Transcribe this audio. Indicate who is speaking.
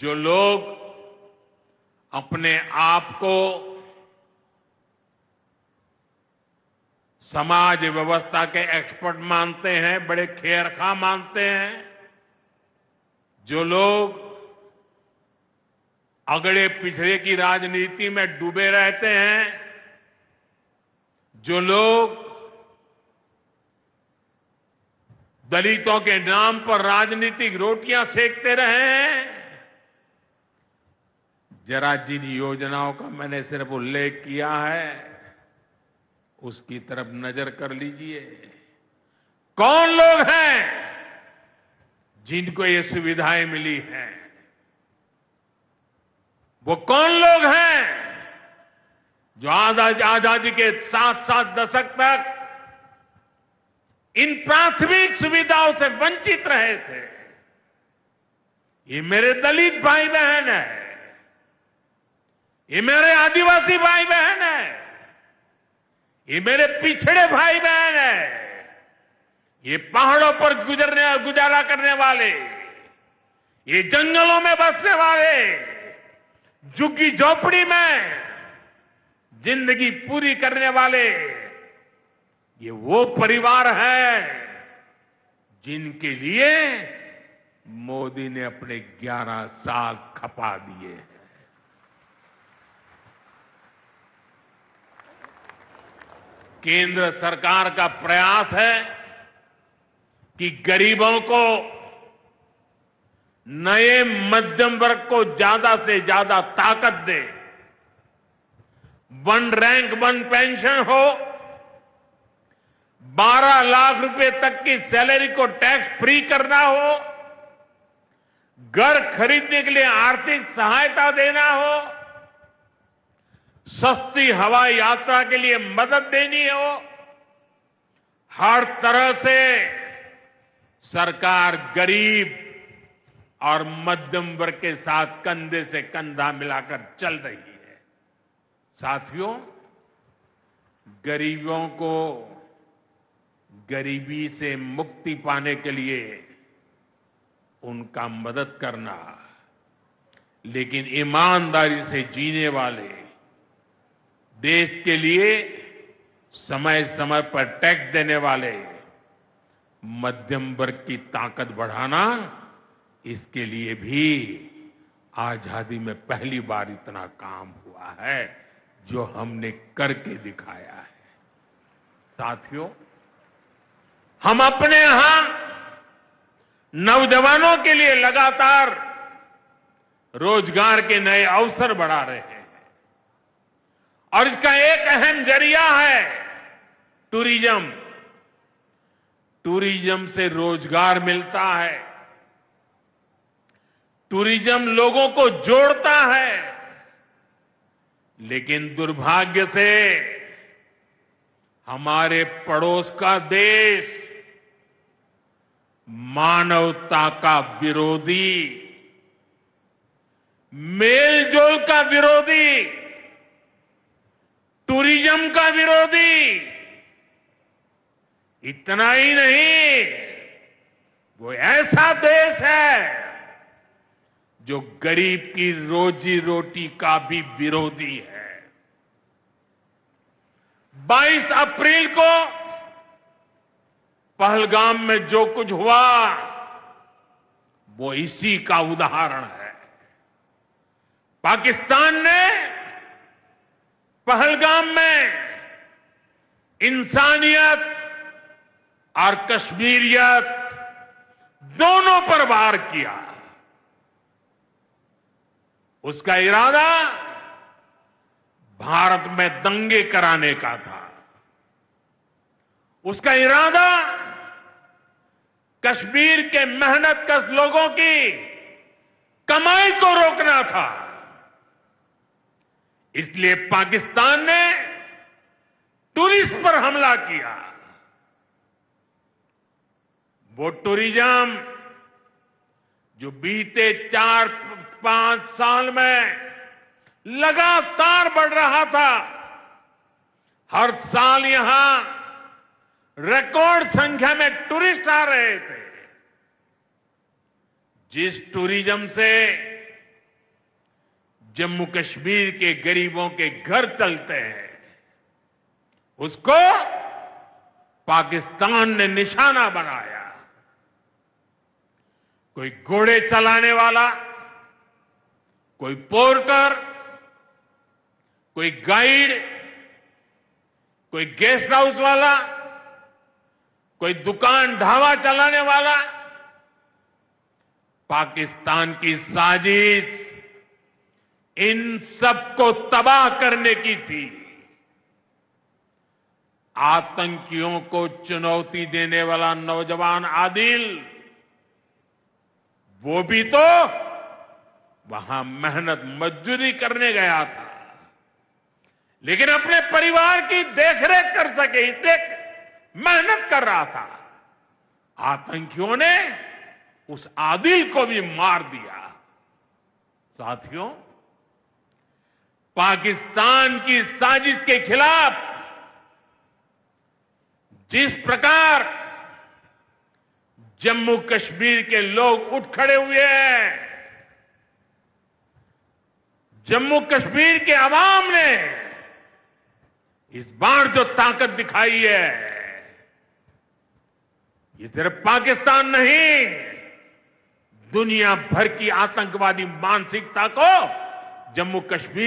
Speaker 1: जो लोग अपने आप को समाज व्यवस्था के एक्सपर्ट मानते हैं, बड़े खेरखा मानते हैं, जो लोग अगड़े पिछड़े की राजनीति में डूबे रहते हैं, जो लोग दलितों के नाम पर राजनीतिक रोटियां सेकते रहे हैं, जरा जिन योजनाओं का मैंने सिर्फ उल्लेख किया है उसकी तरफ नजर कर लीजिए। कौन लोग हैं जिनको ये सुविधाएं मिली हैं? वो कौन लोग हैं जो आजादी के 7-7 दशक तक इन प्राथमिक सुविधाओं से वंचित रहे थे? ये मेरे दलित भाई बहन है, ये मेरे आदिवासी भाई बहन है, ये मेरे पिछड़े भाई बहन है, ये पहाड़ों पर गुजारा करने वाले, ये जंगलों में बसने वाले, झुग्गी झोपड़ी में जिंदगी पूरी करने वाले, ये वो परिवार है जिनके लिए मोदी ने अपने 11 साल खपा दिए हैं। केंद्र सरकार का प्रयास है कि गरीबों को, नए मध्यम वर्ग को ज्यादा से ज्यादा ताकत दे। 1 रैंक 1 पेंशन हो, 12 लाख रुपए तक की सैलरी को टैक्स फ्री करना हो, घर खरीदने के लिए आर्थिक सहायता देना हो, सस्ती हवाई यात्रा के लिए मदद देनी हो, हर तरह से सरकार गरीब और मध्यम वर्ग के साथ कंधे से कंधा मिलाकर चल रही है। साथियों, गरीबों को गरीबी से मुक्ति पाने के लिए उनका मदद करना, लेकिन ईमानदारी से जीने वाले, देश के लिए समय समय पर टैक्स देने वाले मध्यम वर्ग की ताकत बढ़ाना, इसके लिए भी आजादी में पहली बार इतना काम हुआ है जो हमने करके दिखाया है। साथियों, हम अपने यहां नौजवानों के लिए लगातार रोजगार के नए अवसर बढ़ा रहे हैं और इसका एक अहम जरिया है टूरिज्म। टूरिज्म से रोजगार मिलता है, टूरिज्म लोगों को जोड़ता है, लेकिन दुर्भाग्य से हमारे पड़ोस का देश मानवता का विरोधी, मेलजोल का विरोधी, टूरिज्म का विरोधी, इतना ही नहीं, वो ऐसा देश है जो गरीब की रोजी रोटी का भी विरोधी है। 22 अप्रैल को पहलगाम में जो कुछ हुआ वो इसी का उदाहरण है। पाकिस्तान ने पहलगाम में इंसानियत और कश्मीरियत दोनों पर वार किया। उसका इरादा भारत में दंगे कराने का था। उसका इरादा कश्मीर के मेहनतकश लोगों की कमाई को रोकना था। इसलिए पाकिस्तान ने टूरिस्ट पर हमला किया। वो टूरिज्म जो बीते 4-5 साल में लगातार बढ़ रहा था, हर साल यहां रिकॉर्ड संख्या में टूरिस्ट आ रहे थे। जिस टूरिज्म से जम्मू कश्मीर के गरीबों के घर चलते हैं, उसको पाकिस्तान ने निशाना बनाया। कोई घोड़े चलाने वाला, कोई पोर्टर, कोई गाइड, कोई गेस्ट हाउस वाला, कोई दुकान ढाबा चलाने वाला, पाकिस्तान की साजिश इन सबको तबाह करने की थी। आतंकियों को चुनौती देने वाला नौजवान आदिल, वो भी तो वहां मेहनत मजदूरी करने गया था, लेकिन अपने परिवार की देखरेख कर सके इसलिए मेहनत कर रहा था। आतंकियों ने उस आदिल को भी मार दिया। साथियों, पाकिस्तान की साजिश के खिलाफ जिस प्रकार जम्मू कश्मीर के लोग उठ खड़े हुए हैं, जम्मू कश्मीर के अवाम ने इस बार जो ताकत दिखाई है, ये सिर्फ पाकिस्तान नहीं, दुनिया भर की आतंकवादी मानसिकता को जम्मू कश्मीर